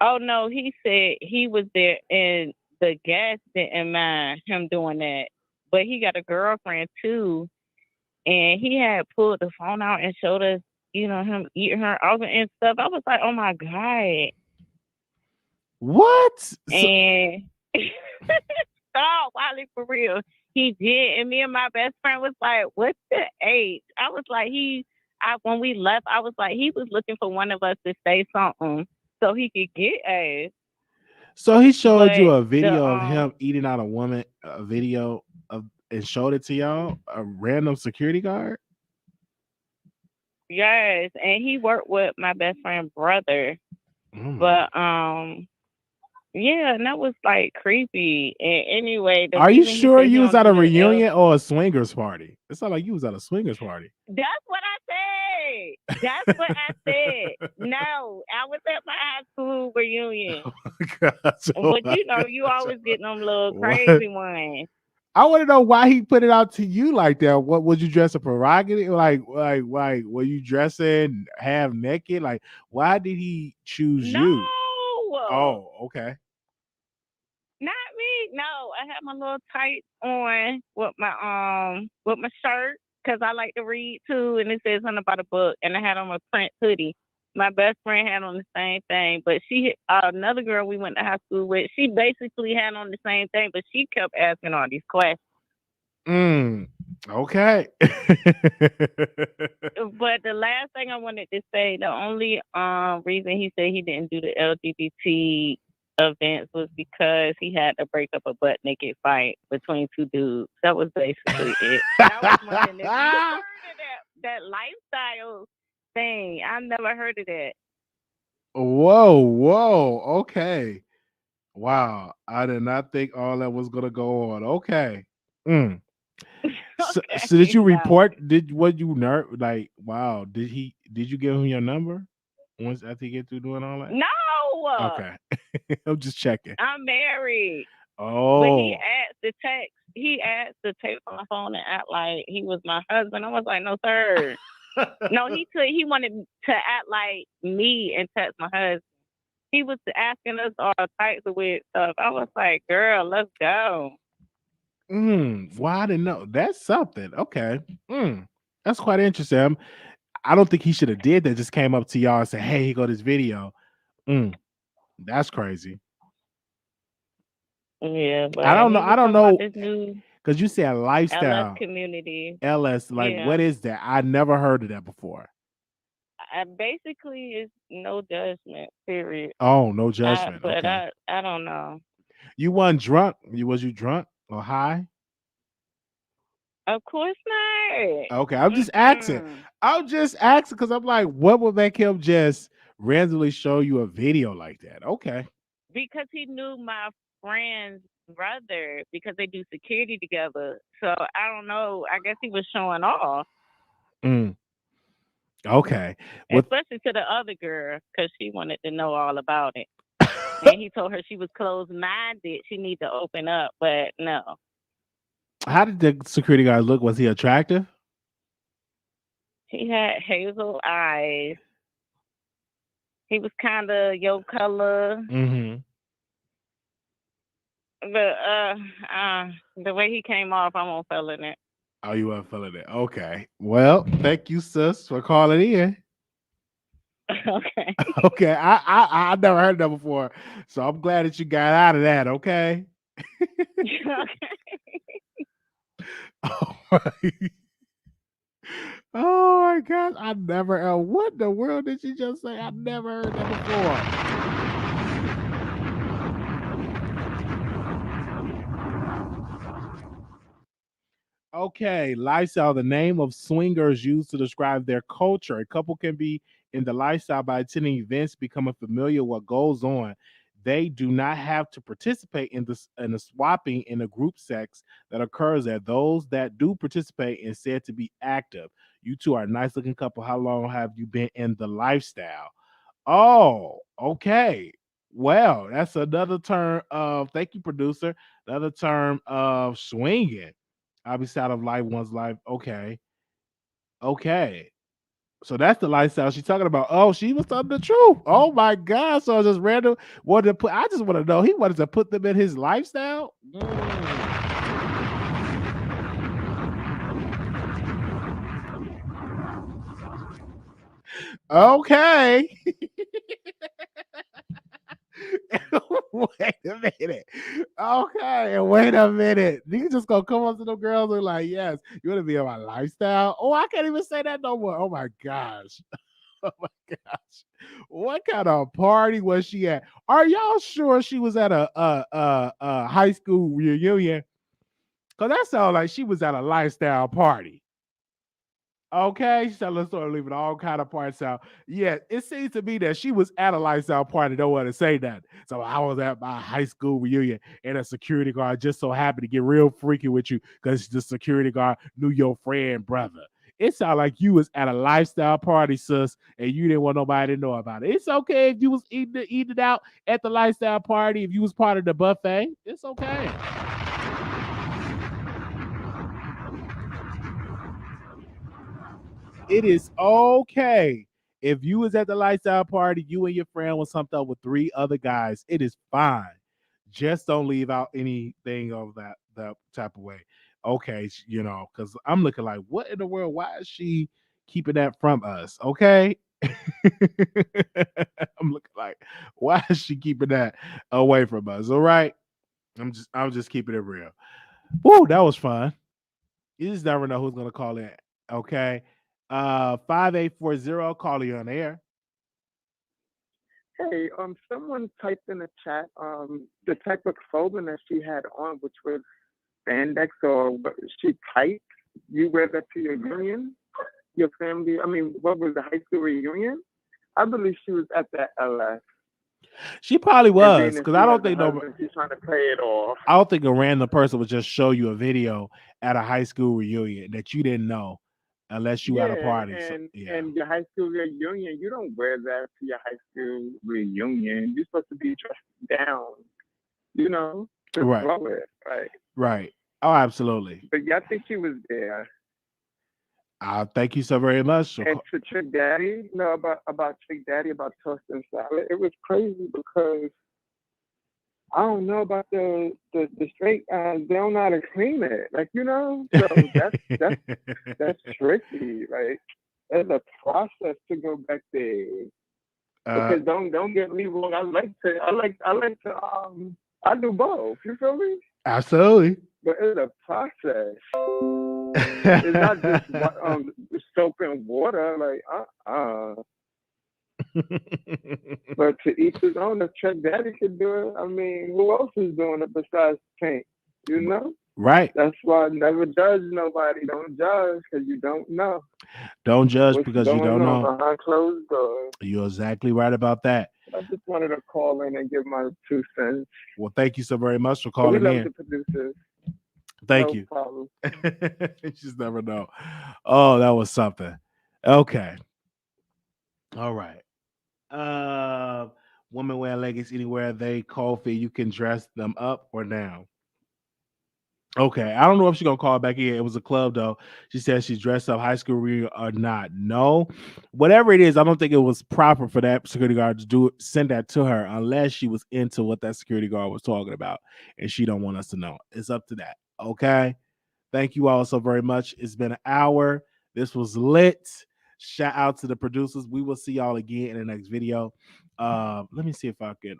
Oh no, he said he was there and the guests didn't mind him doing that. But he got a girlfriend too. And he had pulled the phone out and showed us, him eating her organ and stuff. I was like, oh my God. What? And oh, Wiley, for real. He did. And me and my best friend was like, what's the age? I was like, when we left, I was like, he was looking for one of us to say something so he could get us. So he showed you a video of him eating out a woman, a video of, and showed it to y'all, a random security guard? Yes, and he worked with my best friend's brother. But yeah, and that was like creepy. And anyway, are you sure you was at a reunion or a swingers party? It sounded like you was at a swingers party. That's what I said. That's what I said. No, I was at my high school reunion. But you always get them little crazy ones. I want to know why he put it out to you like that. What was you dressing prerogative? Like, were you dressing half naked? Like, why did he choose you? Oh, okay. Not me. No, I had my little tights on with my shirt because I like to read too, and it says something about a book, and I had on my print hoodie. My best friend had on the same thing, but another girl we went to high school with, she basically had on the same thing, but she kept asking all these questions. Okay. But the last thing I wanted to say, the only reason he said he didn't do the LGBT events was because he had to break up a butt naked fight between two dudes. That was basically it. I was wondering if you heard of that lifestyle thing. I never heard of that. Whoa, okay. Wow, I did not think all that was gonna go on. Okay. Okay. So did you report? What you like? Wow, did you give him your number once after you get through doing all that? No. Okay. I'm just checking. I'm married. Oh. But he asked to take my phone and act like he was my husband. I was like, no, sir. No, he wanted to act like me and text my husband. He was asking us all types of weird stuff. I was like, girl, let's go. Well, I didn't know. That's something. Okay. That's quite interesting. I don't think he should have did that. Just came up to y'all and said, hey, here go this video. That's crazy. Yeah, but I don't know. Because you said lifestyle. LS community. LS, what is that? I never heard of that before. Basically, it's no judgment, period. Oh, no judgment. But okay. I don't know. You weren't drunk? Was you drunk or high? Of course not. Okay, I'm just asking. I'm just asking because I'm like, what would make him just randomly show you a video like that? Okay. Because he knew my friend's brother because they do security together. So I don't know. I guess he was showing off. Okay. Especially to the other girl because she wanted to know all about it. And he told her she was closed-minded. She need to open up, but no. How did the security guard look? Was he attractive? He had hazel eyes. He was kind of your color. Mm-hmm. But the way he came off, I won't feeling it. Oh, you weren't feeling it. Okay. Well, thank you, sis, for calling in. Okay. Okay. I never heard that before. So I'm glad that you got out of that, okay? Okay. Oh my gosh. I never what in the world did you just say? I never heard that before. Okay, lifestyle, the name of swingers used to describe their culture. A couple can be in the lifestyle by attending events, becoming familiar with what goes on. They do not have to participate in the swapping in the group sex that occurs there. Those that do participate is said to be active. You two are a nice looking couple. How long have you been in the lifestyle? Oh, okay. Well, that's another term of thank you, producer. Another term of swinging. Obviously, out of life, one's life. Okay. Okay. So that's the lifestyle she's talking about. Oh, she was telling the truth. Oh my God. So just random wanted to put, I just want to know he wanted to put them in his lifestyle. Okay. Wait a minute. Okay, wait a minute. You just gonna come up to the girls and like, yes, you want to be in my lifestyle? Oh, I can't even say that no more. Oh my gosh. Oh my gosh. What kind of party was she at? Are y'all sure she was at a high school reunion? Because that sounds like she was at a lifestyle party. Okay, so let's start leaving all kind of parts out. Yeah, it seems to me that she was at a lifestyle party. Don't want to say that. So I was at my high school reunion, and a security guard just so happened to get real freaky with you because the security guard knew your friend brother. It sounded like you was at a lifestyle party, sis, and you didn't want nobody to know about it. It's okay if you was eating it out at the lifestyle party. If you was part of the buffet, it's okay. It is okay. If you was at the lifestyle party, you and your friend was humped up with 3 other guys, it is fine. Just don't leave out anything of that type of way. Okay, because I'm looking like, what in the world? Why is she keeping that from us? Okay. I'm looking like, why is she keeping that away from us? All right. I'm just keeping it real. Woo, that was fun. You just never know who's gonna call in. Okay. 5840, call you on air. Hey, someone typed in the chat, the type of clothing that she had on, which was spandex or she tight. You wear that to your reunion, your family. I mean, what was the high school reunion? I believe she was at that LS. She probably was, because I don't think she's trying to play it off. I don't think a random person would just show you a video at a high school reunion that you didn't know unless you at a party. And your high school reunion, you don't wear that to your high school reunion. You're supposed to be dressed down, to right. Flow it, right? Right. Oh, absolutely. But yeah, I think she was there. Thank you so very much. And to Trick Daddy, about Trick Daddy, about toast and salad, it was crazy because I don't know about the straight guys. They don't know how to clean it, So that's tricky. Like, there's a process to go back there. Because don't get me wrong. I do both. You feel me? Absolutely. But it's a process. It's not just soap and water. Like, But to each his own. If Trick Daddy could do it, I mean, who else is doing it besides Kayne? Right. That's why I never judge nobody. Don't judge because you don't know. Don't judge because you don't know. Behind closed doors. You're exactly right about that. I just wanted to call in and give my 2 cents. Well, thank you so very much for But we calling love in. the producers. Thank No you. problem. You just never know. Oh, that was something. Okay. All right. Women wear leggings anywhere they cold fit. You can dress them up or down. Okay, I don't know if she's gonna call back in. It was a club though. She said she's dressed up high school reunion or not. No, whatever it is, I don't think it was proper for that security guard to do it, send that to her unless she was into what that security guard was talking about, and she don't want us to know. It's up to that. Okay. Thank you all so very much. It's been an hour. This was lit. Shout out to the producers. We will see y'all again in the next video. Let me see if I can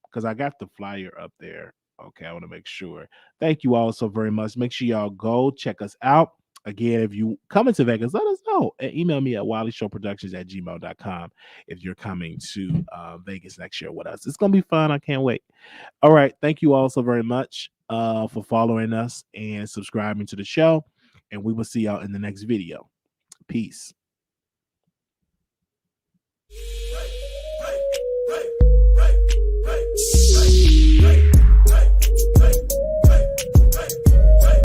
because I got the flyer up there. Okay, I want to make sure. Thank you all so very much. Make sure y'all go check us out. Again, if you come into Vegas, let us know. And email me at wileyshowproductions@gmail.com if you're coming to Vegas next year with us. It's going to be fun. I can't wait. All right. Thank you all so very much for following us and subscribing to the show. And we will see y'all in the next video. Peace.